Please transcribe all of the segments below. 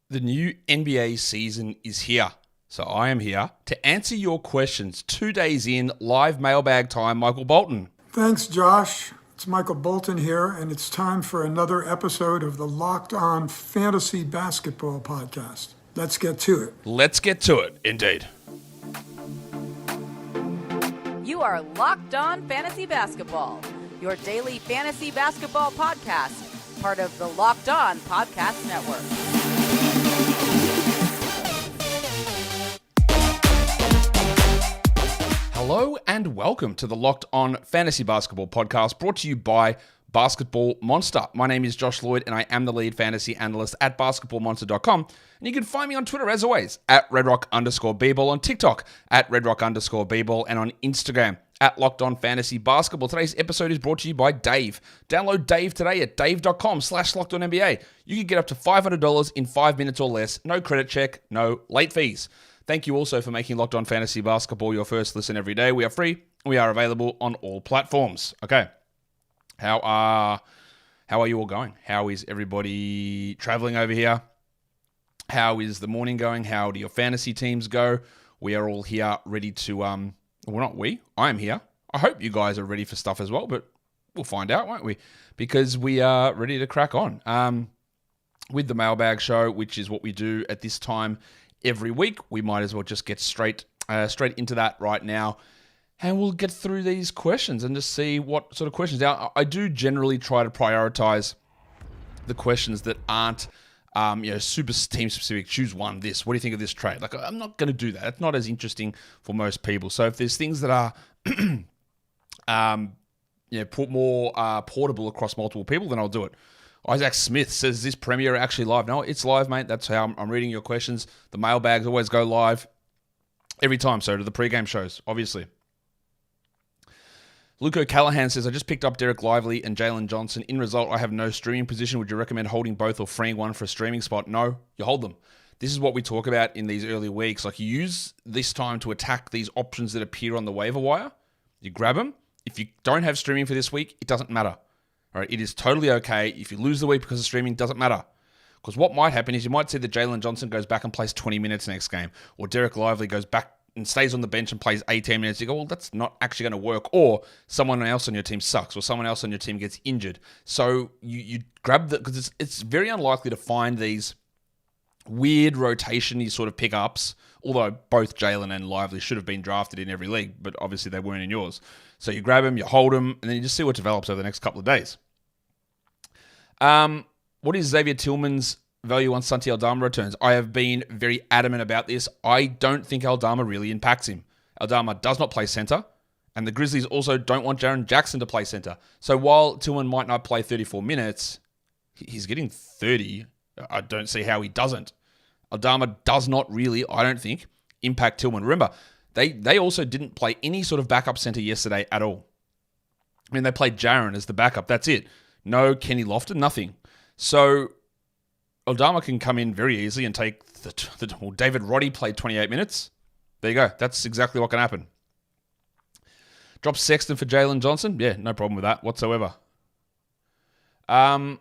The new NBA season is here, so I am here to answer your questions. 2 days in, live mailbag time. Michael Bolton. Thanks, Josh. It's Michael Bolton here, and it's time for another episode of the Locked On Fantasy Basketball Podcast. Let's get to it. Let's get to it, indeed. You are Locked On Fantasy Basketball, your daily fantasy basketball podcast, part of the Locked On Podcast Network. Hello and welcome to the Locked On Fantasy Basketball Podcast, brought to you by Basketball Monster. My name is Josh Lloyd, and I am the lead fantasy analyst at basketballmonster.com. And you can find me on Twitter, as always, at redrock_bball, on TikTok, at redrock_bball, and on Instagram, at Locked On Fantasy Basketball. Today's episode is brought to you by Dave. Download Dave today at dave.com/LockedOnNBA. You can get up to $500 in 5 minutes or less. No credit check, no late fees. Thank you also for making Locked On Fantasy Basketball your first listen every day. We are free. We are available on all platforms. Okay. How are you all going? How is everybody traveling over here? How is the morning going? How do your fantasy teams go? We are all here ready to, I am here. I hope you guys are ready for stuff as well, but we'll find out, won't we? Because we are ready to crack on. With the Mailbag show, which is what we do at this time every week, we might as well just get straight into that right now. And we'll get through these questions and just see what sort of questions. Now, I do generally try to prioritize the questions that aren't, super team specific. Choose one. What do you think of this trade? Like, I'm not going to do that. It's not as interesting for most people. So if there's things that are, more portable across multiple people, then I'll do it. Isaac Smith says, is this premiere actually live? No, it's live, mate. That's how I'm reading your questions. The mailbags always go live every time. So do the pregame shows, obviously. Luke O'Callaghan says, I just picked up Derek Lively and Jaylen Johnson. In result, I have no streaming position. Would you recommend holding both or freeing one for a streaming spot? No, you hold them. This is what we talk about in these early weeks. Like, you use this time to attack these options that appear on the waiver wire. You grab them. If you don't have streaming for this week, it doesn't matter. All right, it is totally okay. If you lose the week because of streaming, it doesn't matter. Because what might happen is you might see that Jaylen Johnson goes back and plays 20 minutes next game. Or Derek Lively goes back and stays on the bench and plays 18 minutes, you go, well, that's not actually going to work. Or someone else on your team sucks, or someone else on your team gets injured. So you grab the, because it's very unlikely to find these weird rotation-y sort of pickups, although both Jaylen and Lively should have been drafted in every league, but obviously they weren't in yours. So you grab them, you hold them, and then you just see what develops over the next couple of days. What is Xavier Tillman's value on Santi Aldama returns? I have been very adamant about this. I don't think Aldama really impacts him. Aldama does not play center, and the Grizzlies also don't want Jaren Jackson to play center. So while Tillman might not play 34 minutes, he's getting 30. I don't see how he doesn't. Aldama does not really, I don't think, impact Tillman. Remember, they also didn't play any sort of backup center yesterday at all. I mean, they played Jaren as the backup. That's it. No Kenny Lofton, nothing. So Aldama can come in very easily and take David Roddy played 28 minutes. There you go. That's exactly what can happen. Drop Sexton for Jaylen Johnson. Yeah, no problem with that whatsoever. Jaylen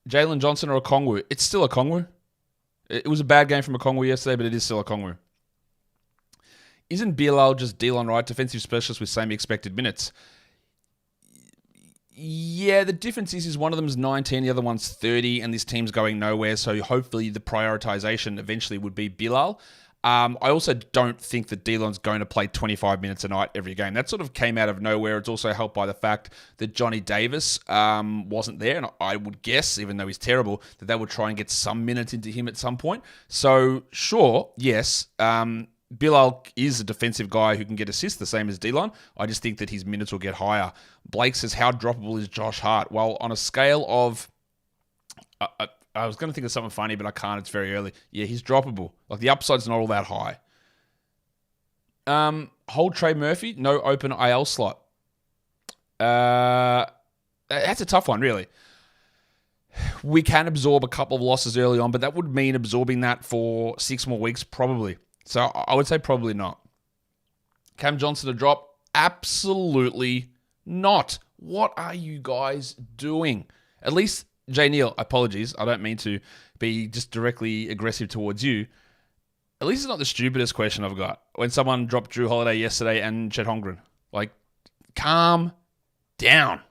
Johnson or Okongwu? It's still Okongwu. It was a bad game from Okongwu yesterday, but it is still Okongwu. Isn't Bilal just Delon Wright, defensive specialist with same expected minutes? Yeah, the difference is one of them is 19, the other one's 30, and this team's going nowhere, so hopefully the prioritization eventually would be Bilal. I also don't think that Delon's going to play 25 minutes a night every game. That sort of came out of nowhere. It's also helped by the fact that Johnny Davis wasn't there, and I would guess, even though he's terrible, that they would try and get some minutes into him at some point. So, sure, yes, Bilal is a defensive guy who can get assists, the same as Delon. I just think that his minutes will get higher. Blake says, how droppable is Josh Hart? Well, on a scale of... I was going to think of something funny, but I can't. It's very early. Yeah, he's droppable. Like, the upside's not all that high. Hold Trey Murphy, no open IL slot. That's a tough one, really. We can absorb a couple of losses early on, but that would mean absorbing that for 6 more weeks, probably. So I would say probably not. Cam Johnson to drop? Absolutely not. What are you guys doing? At least Jay Neal, apologies. I don't mean to be just directly aggressive towards you. At least it's not the stupidest question I've got. When someone dropped Drew Holiday yesterday and Chet Holmgren. Like, calm down.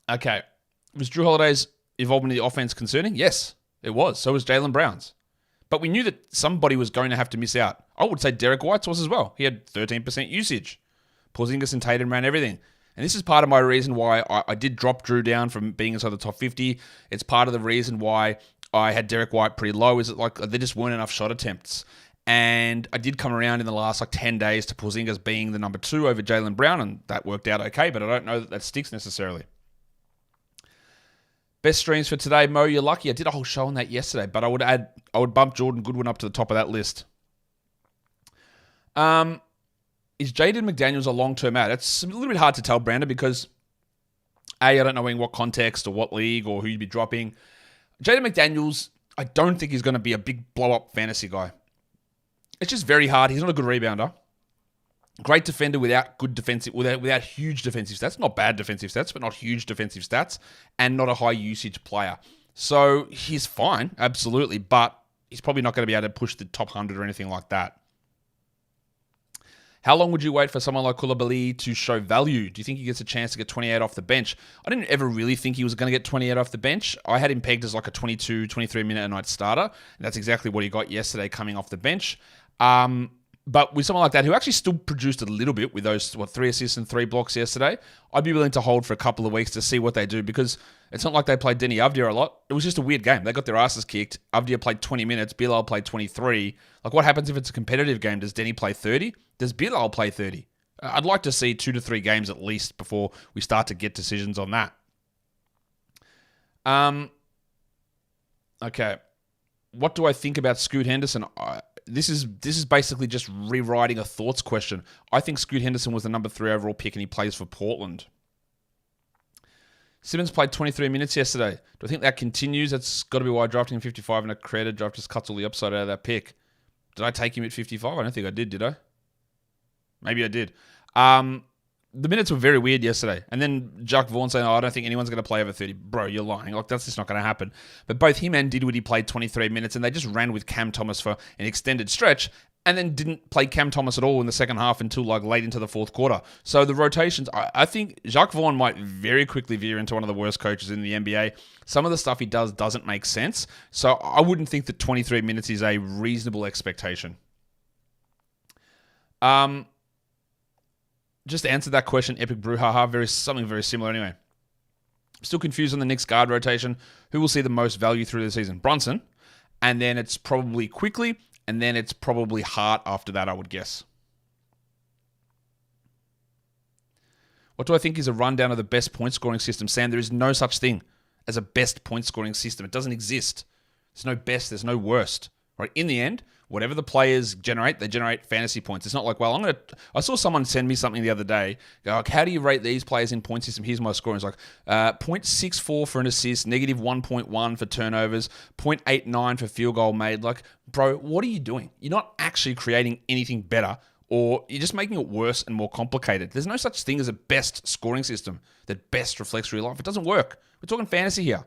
Okay. Was Drew Holiday's involvement in the offense concerning? Yes, it was. So was Jaylen Brown's. But we knew that somebody was going to have to miss out. I would say Derek White's was as well. He had 13% usage. Porzingis and Tatum ran everything. And this is part of my reason why I did drop Drew down from being inside the top 50. It's part of the reason why I had Derek White pretty low, is that like there just weren't enough shot attempts. And I did come around in the last 10 days to Porzingis being the number 2 over Jaylen Brown, and that worked out okay, but I don't know that sticks necessarily. Best streams for today, Mo, you're lucky. I did a whole show on that yesterday, but I would bump Jordan Goodwin up to the top of that list. Is Jaylen McDaniels a long-term out? It's a little bit hard to tell, Brandon, because I don't know in what context or what league or who you'd be dropping. Jaylen McDaniels, I don't think he's going to be a big blow-up fantasy guy. It's just very hard. He's not a good rebounder. Great defender without huge defensive stats. Not bad defensive stats, but not huge defensive stats. And not a high-usage player. So he's fine, absolutely, but he's probably not going to be able to push the top 100 or anything like that. How long would you wait for someone like Coulibaly to show value? Do you think he gets a chance to get 28 off the bench? I didn't ever really think he was going to get 28 off the bench. I had him pegged as like a 22, 23-minute-a-night starter. And that's exactly what he got yesterday coming off the bench. But with someone like that, who actually still produced a little bit with those 3 assists and 3 blocks yesterday, I'd be willing to hold for a couple of weeks to see what they do, because it's not like they played Denny Avdia a lot. It was just a weird game. They got their asses kicked. Avdia played 20 minutes. Bilal played 23. Like, what happens if it's a competitive game? Does Denny play 30? Does Bilal play 30? I'd like to see 2 to 3 games at least before we start to get decisions on that. Okay. What do I think about Scoot Henderson? This is basically just rewriting a thoughts question. I think Scoot Henderson was the number 3 overall pick, and he plays for Portland. Simmons played 23 minutes yesterday. Do I think that continues? That's got to be why I drafted him 55 and a creator draft just cuts all the upside out of that pick. Did I take him at 55? I don't think I did I? Maybe I did. The minutes were very weird yesterday. And then Jacques Vaughn saying, I don't think anyone's going to play over 30. Bro, you're lying. Like, that's just not going to happen. But both him and Didwoody played 23 minutes, and they just ran with Cam Thomas for an extended stretch, and then didn't play Cam Thomas at all in the second half until like late into the fourth quarter. So the rotations, I think Jacques Vaughn might very quickly veer into one of the worst coaches in the NBA. Some of the stuff he does doesn't make sense. So I wouldn't think that 23 minutes is a reasonable expectation. Just to answer that question, Epic Brouhaha, something very similar anyway. Still confused on the Knicks guard rotation. Who will see the most value through the season? Brunson. And then it's probably Quickly. And then it's probably Hart after that, I would guess. What do I think is a rundown of the best point scoring system? Sam, there is no such thing as a best point scoring system. It doesn't exist. There's no best. There's no worst. Right? In the end, whatever the players generate, they generate fantasy points. It's not like, well, I saw someone send me something the other day. Go, like, how do you rate these players in point system? Here's my scoring. It's like 0.64 for an assist, negative 1.1 for turnovers, 0.89 for field goal made. Like, bro, what are you doing? You're not actually creating anything better, or you're just making it worse and more complicated. There's no such thing as a best scoring system that best reflects real life. It doesn't work. We're talking fantasy here.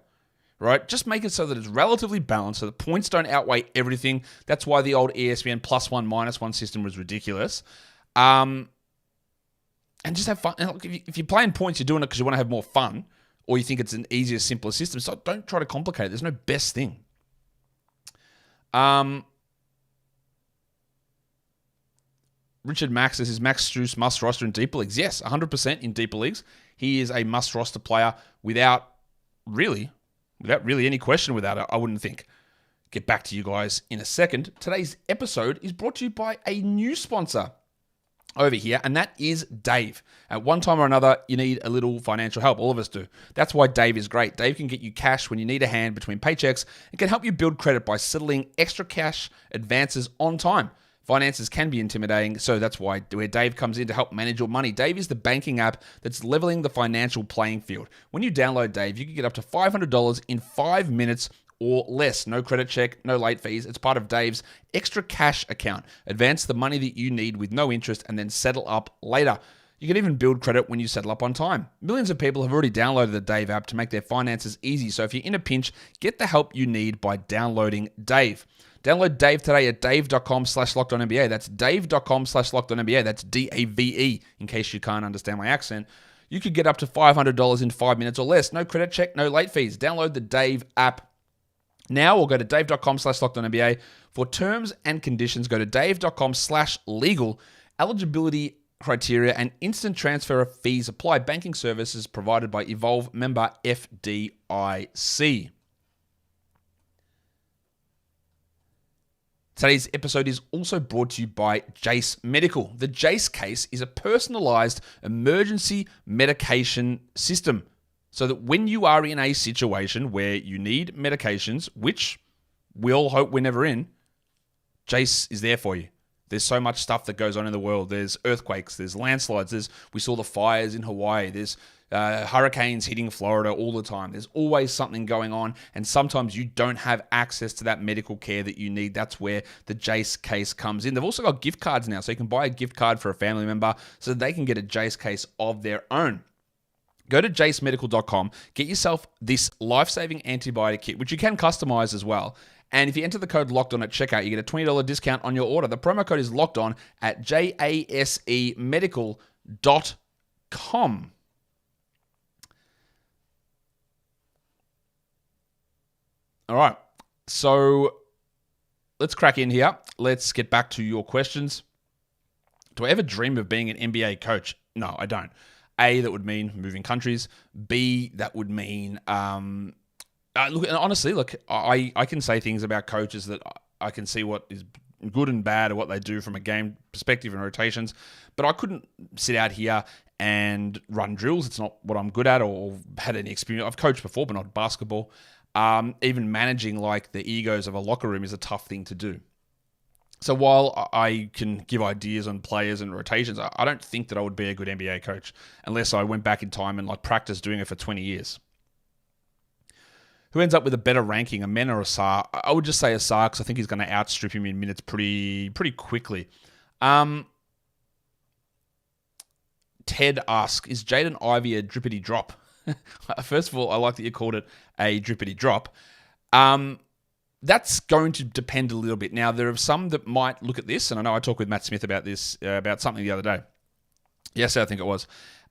Right? Just make it so that it's relatively balanced, so the points don't outweigh everything. That's why the old ESPN +1, -1 system was ridiculous. And just have fun. And look, if you're playing points, you're doing it because you want to have more fun, or you think it's an easier, simpler system. So don't try to complicate it. There's no best thing. Richard Max says, is Max Strus must roster in deeper leagues? Yes, 100% in deeper leagues. He is a must roster player without really any question without it, I wouldn't think. Get back to you guys in a second. Today's episode is brought to you by a new sponsor over here, and that is Dave. At one time or another, you need a little financial help. All of us do. That's why Dave is great. Dave can get you cash when you need a hand between paychecks and can help you build credit by settling extra cash advances on time. Finances can be intimidating, so that's where Dave comes in to help manage your money. Dave is the banking app that's leveling the financial playing field. When you download Dave, you can get up to $500 in 5 minutes or less. No credit check, no late fees. It's part of Dave's extra cash account. Advance the money that you need with no interest and then settle up later. You can even build credit when you settle up on time. Millions of people have already downloaded the Dave app to make their finances easy. So if you're in a pinch, get the help you need by downloading Dave. Download Dave today at dave.com/lockedonnba. That's dave.com/lockedonnba. That's DAVE, in case you can't understand my accent. You could get up to $500 in 5 minutes or less. No credit check, no late fees. Download the Dave app now or go to dave.com/lockedonnba. For terms and conditions, go to dave.com/legal. Eligibility criteria and instant transfer of fees apply. Banking services provided by Evolve, member FDIC. Today's episode is also brought to you by Jase Medical. The Jase case is a personalized emergency medication system so that when you are in a situation where you need medications, which we all hope we're never in, Jase is there for you. There's so much stuff that goes on in the world. There's earthquakes, there's landslides, we saw the fires in Hawaii, there's hurricanes hitting Florida all the time. There's always something going on, and sometimes you don't have access to that medical care that you need. That's where the Jase case comes in. They've also got gift cards now, so you can buy a gift card for a family member so they can get a Jase case of their own. Go to jasemedical.com, get yourself this life-saving antibiotic kit, which you can customize as well. And if you enter the code LOCKEDON at checkout, you get a $20 discount on your order. The promo code is LOCKEDON at jasemedical.com. All right, so let's crack in here. Let's get back to your questions. Do I ever dream of being an NBA coach? No, I don't. A, that would mean moving countries. B, that would mean... honestly, I can say things about coaches that I can see what is good and bad or what they do from a game perspective and rotations, but I couldn't sit out here and run drills. It's not what I'm good at or had any experience. I've coached before, but not basketball. Even managing like the egos of a locker room is a tough thing to do. So while I can give ideas on players and rotations, I don't think that I would be a good NBA coach unless I went back in time and like practiced doing it for 20 years. Who ends up with a better ranking, a Men or a Sar? I would just say a Sar because I think he's going to outstrip him in minutes pretty quickly. Ted asks, is Jaylen Ivy a drippity drop? First of all, I like that you called it a drippity drop. That's going to depend a little bit. Now, there are some that might look at this, and I know I talked with Matt Smith about this, about something the other day. Yesterday, I think it was.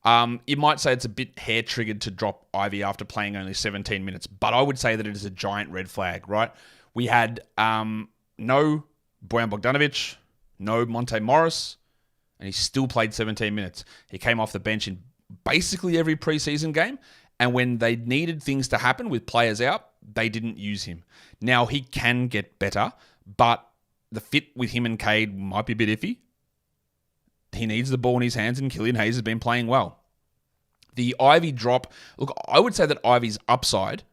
You might say it's a bit hair-triggered to drop Ivy after playing only 17 minutes, but I would say that it is a giant red flag, right? We had no Bojan Bogdanovic, no Monte Morris, and he still played 17 minutes. He came off the bench in basically every preseason game, and when they needed things to happen with players out, they didn't use him. Now, he can get better, but the fit with him and Cade might be a bit iffy. He needs the ball in his hands, and Killian Hayes has been playing well. The Ivy drop, look, I would say that Ivy's upside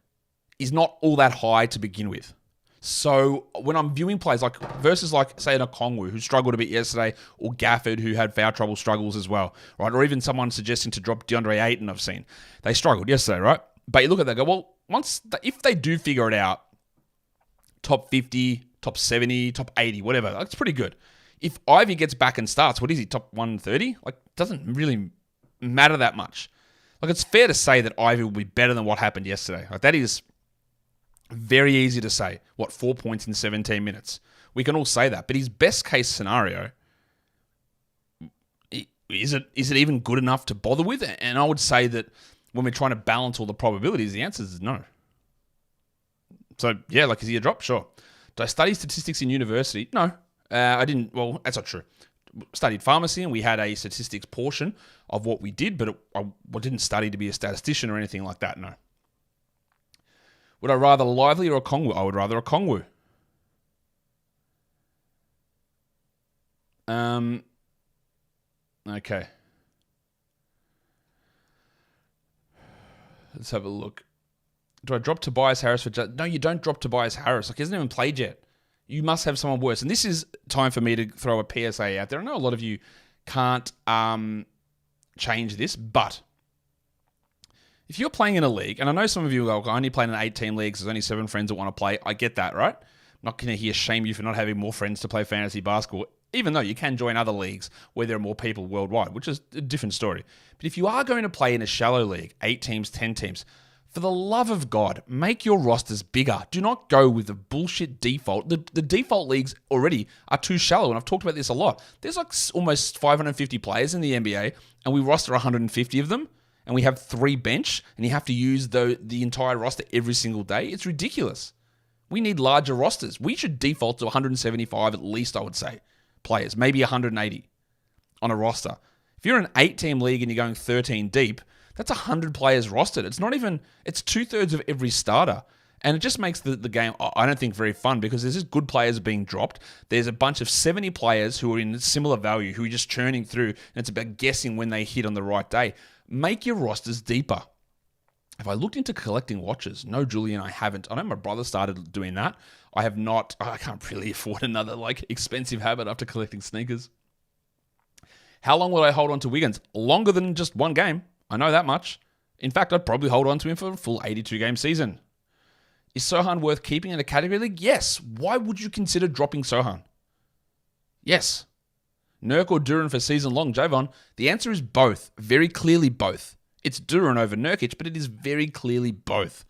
is not all that high to begin with. So when I'm viewing plays like versus like, say, an Okongwu, who struggled a bit yesterday, or Gafford, who had foul trouble struggles as well, right? Or even someone suggesting to drop DeAndre Ayton, I've seen. They struggled yesterday, right? But you look at that and go, well, if they do figure it out, top 50, top 70, top 80, whatever, that's pretty good. If Ivy gets back and starts, what is he, top 130? Like, doesn't really matter that much. Like, it's fair to say that Ivy will be better than what happened yesterday. Like, that is very easy to say. 4 points in 17 minutes? We can all say that. But his best case scenario, is it even good enough to bother with? And I would say that when we're trying to balance all the probabilities, the answer is no. So, yeah, like, is he a drop? Sure. Did I study statistics in university? No. I didn't. Well, that's not true. Studied pharmacy, and we had a statistics portion of what we did, but I didn't study to be a statistician or anything like that, no. Would I rather Lively or Okongwu? I would rather Okongwu. Okay. Let's have a look. Do I drop Tobias Harris for... No, you don't drop Tobias Harris. Like, he hasn't even played yet. You must have someone worse. And this is time for me to throw a PSA out there. I know a lot of you can't change this, but if you're playing in a league, and I know some of you go, I only play in an 8-team league, so there's only 7 friends that want to play. I get that, right? I'm not going to here shame you for not having more friends to play fantasy basketball. Even though you can join other leagues where there are more people worldwide, which is a different story. But if you are going to play in a shallow league, 8 teams, 10 teams, for the love of God, make your rosters bigger. Do not go with the bullshit default. The default leagues already are too shallow, and I've talked about this a lot. There's like almost 550 players in the NBA, and we roster 150 of them, and we have 3 bench, and you have to use the entire roster every single day. It's ridiculous. We need larger rosters. We should default to 175 at least, I would say, players, maybe 180 on a roster. If you're an 8-team league and you're going 13 deep, that's 100 players rostered. It's not even, it's 2/3 of every starter. And it just makes the game, I don't think, very fun because there's just good players being dropped. There's a bunch of 70 players who are in similar value, who are just churning through, and it's about guessing when they hit on the right day. Make your rosters deeper. If I looked into collecting watches, no, Julian, I haven't. I know my brother started doing that. I have not. I can't really afford another expensive habit after collecting sneakers. How long will I hold on to Wiggins? Longer than just one game. I know that much. In fact, I'd probably hold on to him for a full 82-game season. Is Sohan worth keeping in a category league? Yes. Why would you consider dropping Sohan? Yes. Nurk or Duran for season long, Javon? The answer is both. Very clearly both. It's Duran over Nurkic, but it is very clearly both.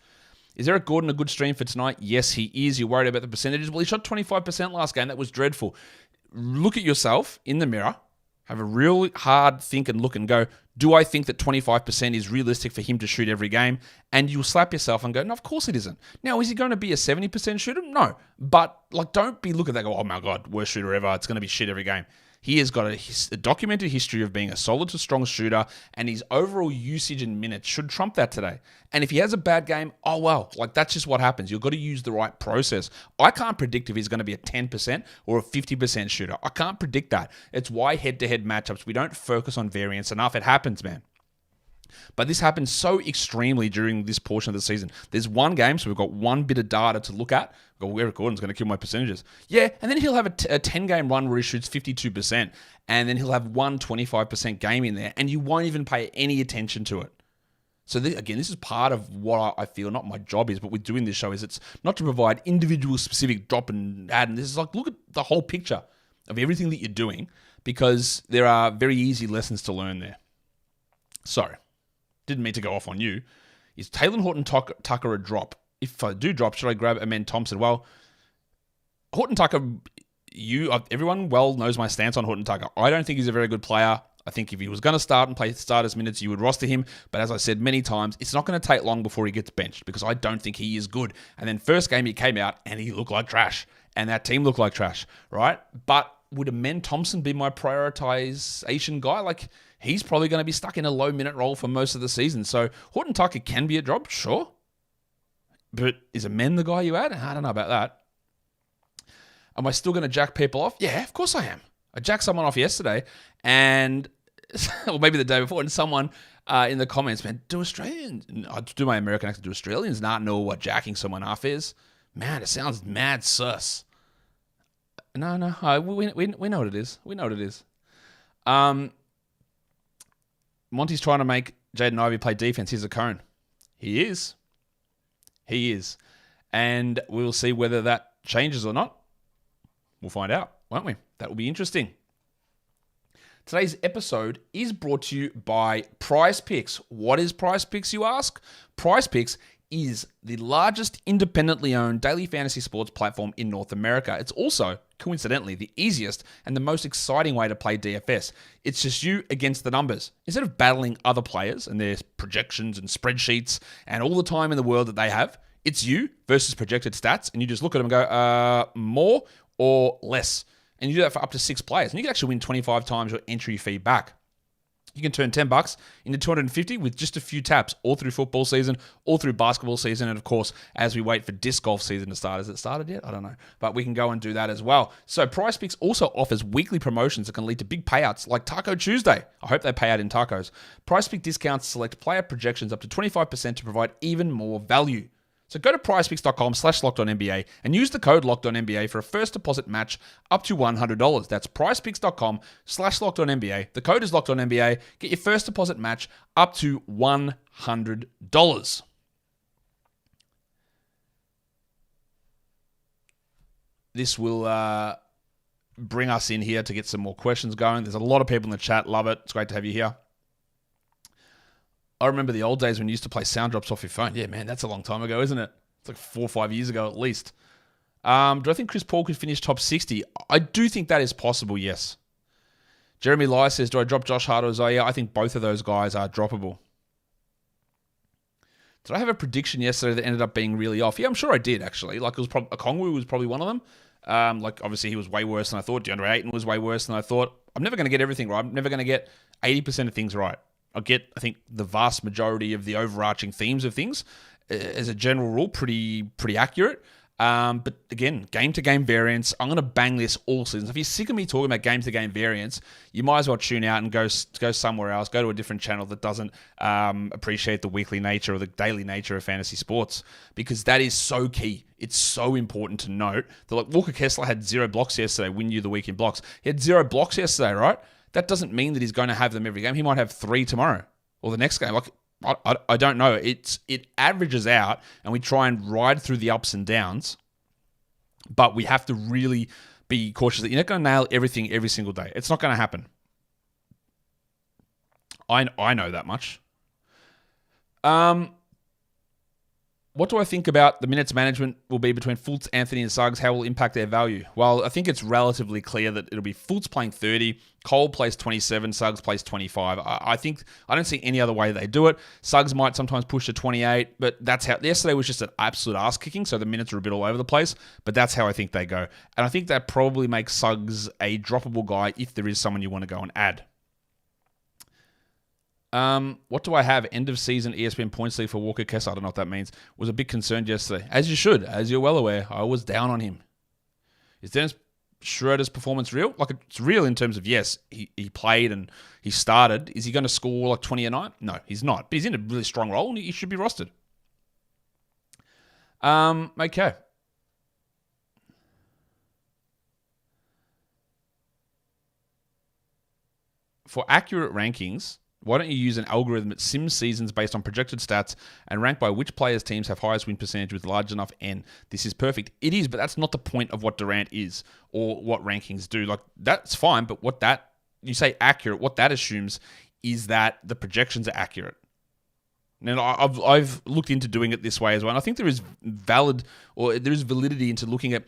Is Eric Gordon a good stream for tonight? Yes, he is. You're worried about the percentages? Well, he shot 25% last game. That was dreadful. Look at yourself in the mirror. Have a real hard think and look and go, do I think that 25% is realistic for him to shoot every game? And you'll slap yourself and go, no, of course it isn't. Now, is he going to be a 70% shooter? No. But don't be looking at that and go, oh my God, worst shooter ever. It's going to be shit every game. He has got a documented history of being a solid to strong shooter, and his overall usage in minutes should trump that today. And if he has a bad game, oh well, that's just what happens. You've got to use the right process. I can't predict if he's going to be a 10% or a 50% shooter. I can't predict that. It's why head-to-head matchups, we don't focus on variance enough. It happens, man. But this happens so extremely during this portion of the season. There's one game, so we've got one bit of data to look at. We've got Eric Gordon's going to kill my percentages. Yeah, and then he'll have a 10-game run where he shoots 52%, and then he'll have one 25% game in there, and you won't even pay any attention to it. So this is part of what I feel, not my job is, but with doing this show, is it's not to provide individual specific drop and add, and this is look at the whole picture of everything that you're doing, because there are very easy lessons to learn there. Sorry. Didn't mean to go off on you. Is Taylor Horton-Tucker a drop? If I do drop, should I grab Amen Thompson? Well, Horton-Tucker, everyone well knows my stance on Horton-Tucker. I don't think he's a very good player. I think if he was going to start and play starters minutes, you would roster him. But as I said many times, it's not going to take long before he gets benched because I don't think he is good. And then first game he came out and he looked like trash. And that team looked like trash, right? But would Amen Thompson be my prioritization guy? He's probably going to be stuck in a low-minute role for most of the season. So Horton-Tucker can be a drop, sure. But is Amen the guy you add? I don't know about that. Am I still going to jack people off? Yeah, of course I am. I jacked someone off yesterday, and or maybe the day before, and someone in the comments, man, do Australians, I do my American accent, do Australians not know what jacking someone off is? Man, it sounds mad sus. No, we know what it is. We know what it is. Monty's trying to make Jaden Ivy play defense. Here's a cone. He is. And we'll see whether that changes or not. We'll find out, won't we? That will be interesting. Today's episode is brought to you by Prize Picks. What is Prize Picks, you ask? Prize Picks is the largest independently owned daily fantasy sports platform in North America. It's also, coincidentally, the easiest and the most exciting way to play DFS. It's just you against the numbers. Instead of battling other players and their projections and spreadsheets and all the time in the world that they have, it's you versus projected stats, and you just look at them and go, more or less. And you do that for up to 6 players, and you can actually win 25 times your entry fee back. You can turn $10 into $250 with just a few taps, all through football season, all through basketball season, and of course, as we wait for disc golf season to start. Has it started yet? I don't know. But we can go and do that as well. So Prize Picks also offers weekly promotions that can lead to big payouts like Taco Tuesday. I hope they pay out in tacos. Prize Pick discounts select player projections up to 25% to provide even more value. So go to prizepicks.com/LockedOnNBA and use the code LockedOnNBA for a first deposit match up to $100. That's prizepicks.com/LockedOnNBA. The code is LockedOnNBA. Get your first deposit match up to $100. This will bring us in here to get some more questions going. There's a lot of people in the chat. Love it. It's great to have you here. I remember the old days when you used to play sound drops off your phone. Yeah, man, that's a long time ago, isn't it? It's like 4 or 5 years ago at least. Do I think Chris Paul could finish top 60? I do think that is possible, yes. Jeremy Lai says, do I drop Josh Hart or Isaiah? I think both of those guys are droppable. Did I have a prediction yesterday that ended up being really off? Yeah, I'm sure I did, actually. Like, it was Okongwu was probably one of them. Like, obviously, he was way worse than I thought. DeAndre Ayton was way worse than I thought. I'm never going to get everything right. I'm never going to get 80% of things right. I'll get, I think, the vast majority of the overarching themes of things, as a general rule, pretty accurate. But again, game-to-game variance, I'm going to bang this all seasons. If you're sick of me talking about game-to-game variance, you might as well tune out and go somewhere else. Go to a different channel that doesn't appreciate the weekly nature or the daily nature of fantasy sports, because that is so key. It's so important to note that, like, Walker Kessler had 0 blocks yesterday, win you the week in blocks. He had 0 blocks yesterday, right? That doesn't mean that he's going to have them every game. He might have 3 tomorrow or the next game. Like, I don't know. It averages out, and we try and ride through the ups and downs, but we have to really be cautious that you're not going to nail everything every single day. It's not going to happen. I know that much. What do I think about the minutes management will be between Fultz, Anthony, and Suggs? How will it impact their value? Well, I think it's relatively clear that it'll be Fultz playing 30, Cole plays 27, Suggs plays 25. I don't see any other way they do it. Suggs might sometimes push to 28, but that's how... Yesterday was just an absolute ass-kicking, so the minutes are a bit all over the place, but that's how I think they go. And I think that probably makes Suggs a droppable guy if there is someone you want to go and add. What do I have? End of season ESPN points league for Walker Kessler. I don't know what that means. Was a bit concerned yesterday. As you should, as you're well aware. I was down on him. Is Dennis Schroder's performance real? Like, it's real in terms of, yes, he played and he started. Is he going to score like 20 a night? No, he's not. But he's in a really strong role and he should be rostered. Okay. For accurate rankings, why don't you use an algorithm that sims seasons based on projected stats and rank by which players' teams have highest win percentage with large enough N? This is perfect. It is, but that's not the point of what Durant is or what rankings do. Like, that's fine, but what that, you say accurate, what that assumes is that the projections are accurate. Now, I've looked into doing it this way as well, and I think there is validity into looking at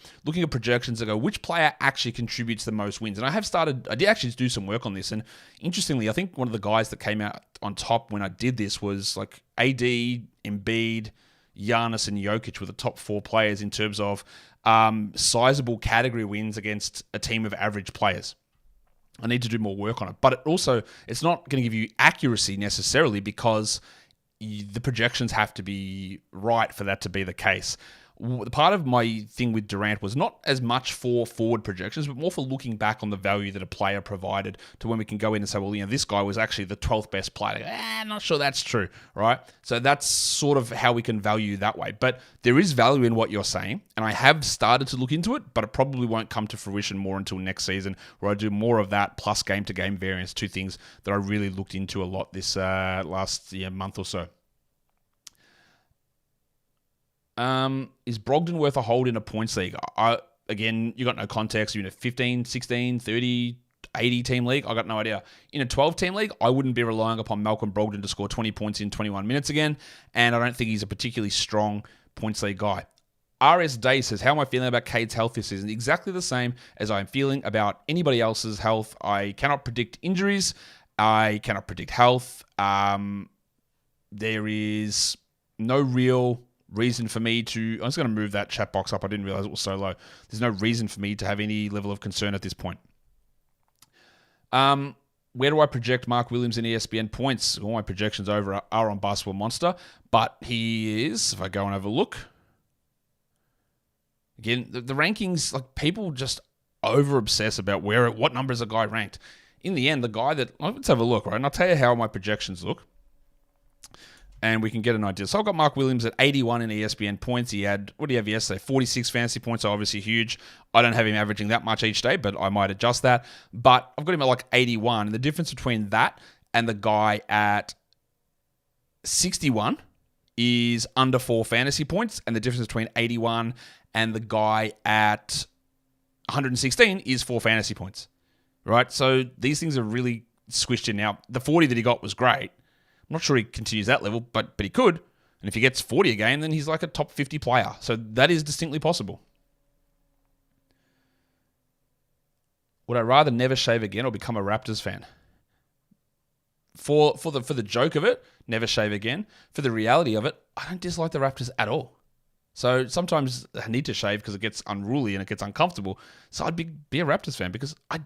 projections that go, which player actually contributes the most wins. And I did actually do some work on this, and interestingly, I think one of the guys that came out on top when I did this was like AD, Embiid, Giannis, and Jokic were the top 4 players in terms of sizable category wins against a team of average players. I need to do more work on it, but it's not going to give you accuracy necessarily, because the projections have to be right for that to be the case. Part of my thing with Durant was not as much for forward projections, but more for looking back on the value that a player provided to when we can go in and say, well, this guy was actually the 12th best player. I'm not sure that's true, right? So that's sort of how we can value that way. But there is value in what you're saying, and I have started to look into it, but it probably won't come to fruition more until next season, where I do more of that plus game-to-game variance, 2 things that I really looked into a lot this last month or so. Is Brogdon worth a hold in a points league? Again, you got no context. You're in a 15, 16, 30, 80 team league. I got no idea. In a 12 team league, I wouldn't be relying upon Malcolm Brogdon to score 20 points in 21 minutes again. And I don't think he's a particularly strong points league guy. RS Day says, how am I feeling about Cade's health this season? Exactly the same as I'm feeling about anybody else's health. I cannot predict injuries. I cannot predict health. There is no real reason for me to... I'm just going to move that chat box up. I didn't realize it was so low. There's no reason for me to have any level of concern at this point. Where do I project Mark Williams in ESPN points? All my projections over are on Basketball Monster, but he is, if I go and have a look... Again, the rankings, like, people just over-obsess about what number is a guy ranked. In the end, the guy that... Let's have a look, right? And I'll tell you how my projections look. And we can get an idea. So I've got Mark Williams at 81 in ESPN points. He had, what do you have yesterday? 46 fantasy points, so obviously huge. I don't have him averaging that much each day, but I might adjust that. But I've got him at like 81. And the difference between that and the guy at 61 is under 4 fantasy points. And the difference between 81 and the guy at 116 is 4 fantasy points, right? So these things are really squished in now. The 40 that he got was great. I'm not sure he continues that level, but he could. And if he gets 40 a game, then he's like a top 50 player. So that is distinctly possible. Would I rather never shave again or become a Raptors fan? For the joke of it, never shave again. For the reality of it, I don't dislike the Raptors at all. So sometimes I need to shave because it gets unruly and it gets uncomfortable. So I'd be a Raptors fan because I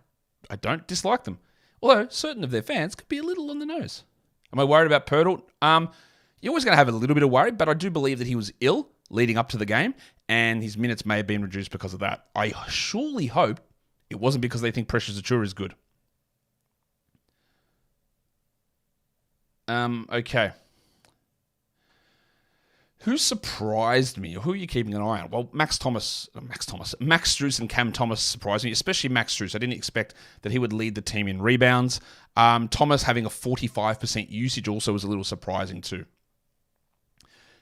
don't dislike them. Although certain of their fans could be a little on the nose. Am I worried about Pirtle? You're always going to have a little bit of worry, but I do believe that he was ill leading up to the game, and his minutes may have been reduced because of that. I surely hope it wasn't because they think Precious Achiuwa is good. Okay. Who surprised me, or who are you keeping an eye on? Well, Max Strus and Cam Thomas surprised me, especially Max Strus. I didn't expect that he would lead the team in rebounds. Thomas having a 45% usage also was a little surprising too.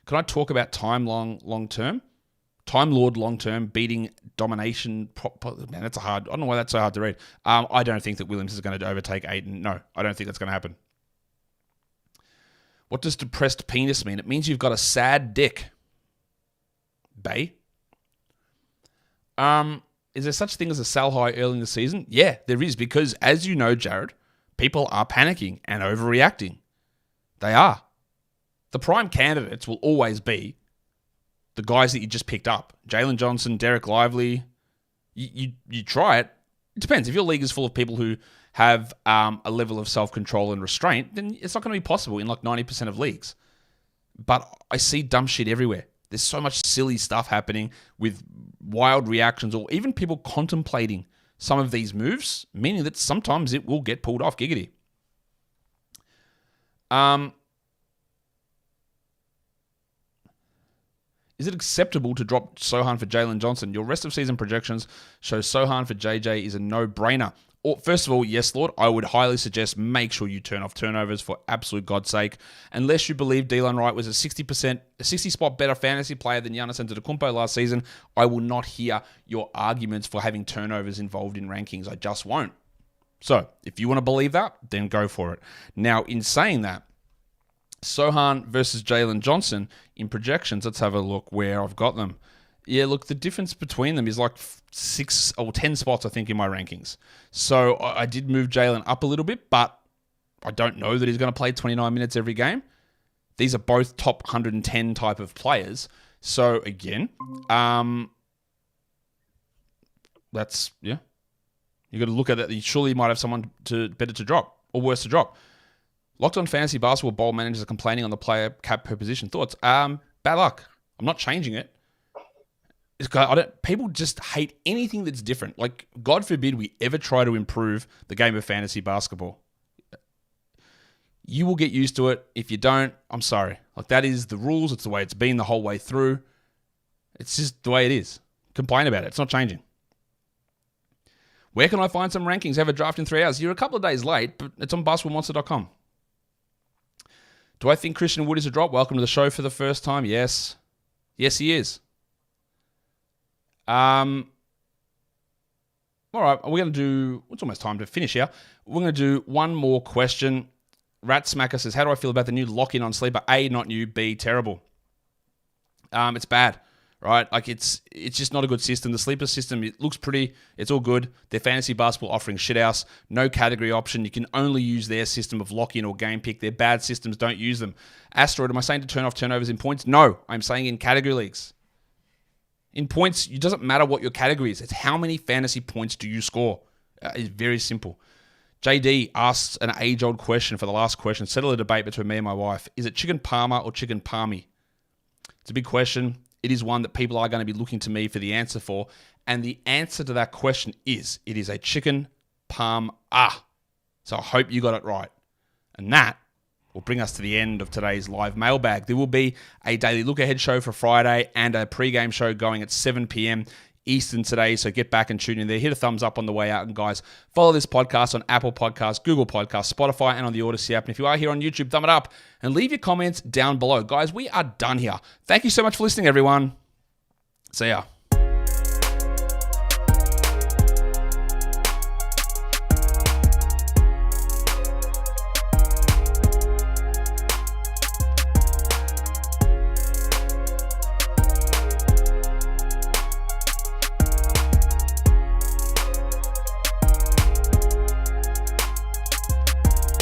Can I talk about Time long-term? Time Lord long-term, beating domination. Man, that's I don't know why that's so hard to read. I don't think that Williams is going to overtake Ayton. No, I don't think that's going to happen. What does depressed penis mean? It means you've got a sad dick. Bay? Is there such thing as a sell high early in the season? Yeah, there is, because as you know, Jared, people are panicking and overreacting. They are. The prime candidates will always be the guys that you just picked up. Jalen Johnson, Derek Lively. You try it. It depends. If your league is full of people who have a level of self-control and restraint, then it's not going to be possible in like 90% of leagues. But I see dumb shit everywhere. There's so much silly stuff happening with wild reactions or even people contemplating some of these moves, meaning that sometimes it will get pulled off. Giggity. Is it acceptable to drop Sohan for Jalen Johnson? Your rest of season projections show Sohan for JJ is a no-brainer. First of all, yes, Lord, I would highly suggest make sure you turn off turnovers for absolute God's sake. Unless you believe Delon Wright was a 60-spot better fantasy player than Giannis Antetokounmpo last season, I will not hear your arguments for having turnovers involved in rankings. I just won't. So, if you want to believe that, then go for it. Now, in saying that, Sohan versus Jalen Johnson in projections, let's have a look where I've got them. Yeah, look, the difference between them is like 6 or 10 spots, I think, in my rankings. So I did move Jalen up a little bit, but I don't know that he's going to play 29 minutes every game. These are both top 110 type of players. So again, that's, yeah. You got to look at that. Surely you might have someone better to drop or worse to drop. Locked On Fantasy Basketball Bowl managers are complaining on the player cap per position. Thoughts? Bad luck. I'm not changing it. People just hate anything that's different. Like, God forbid we ever try to improve the game of fantasy basketball. You will get used to it. If you don't, I'm sorry. Like, that is the rules. It's the way it's been the whole way through. It's just the way it is. Complain about it. It's not changing. Where can I find some rankings? Have a draft in 3 hours. You're a couple of days late, but it's on basketballmonster.com. Do I think Christian Wood is a drop? Welcome to the show for the first time. Yes. Yes, he is. All right, we're going to do... It's almost time to finish here. We're going to do one more question. Rat Smacker says, how do I feel about the new lock-in on Sleeper? A, not new. B, terrible. It's bad, right? Like, it's just not a good system. The Sleeper system, it looks pretty. It's all good. Their fantasy basketball offering shithouse. No category option. You can only use their system of lock-in or game pick. They're bad systems. Don't use them. Asteroid, am I saying to turn off turnovers in points? No, I'm saying in category leagues. In points, it doesn't matter what your category is. It's how many fantasy points do you score. It's very simple. JD asks an age-old question for the last question. Settle a debate between me and my wife. Is it chicken parma or chicken palmy? It's a big question. It is one that people are going to be looking to me for the answer for. And the answer to that question is, it is a chicken palm. So I hope you got it right. And that will bring us to the end of today's live mailbag. There will be a daily look-ahead show for Friday and a pregame show going at 7 p.m. Eastern today, so get back and tune in there. Hit a thumbs up on the way out, and guys, follow this podcast on Apple Podcasts, Google Podcasts, Spotify, and on the Odyssey app. And if you are here on YouTube, thumb it up and leave your comments down below. Guys, we are done here. Thank you so much for listening, everyone. See ya.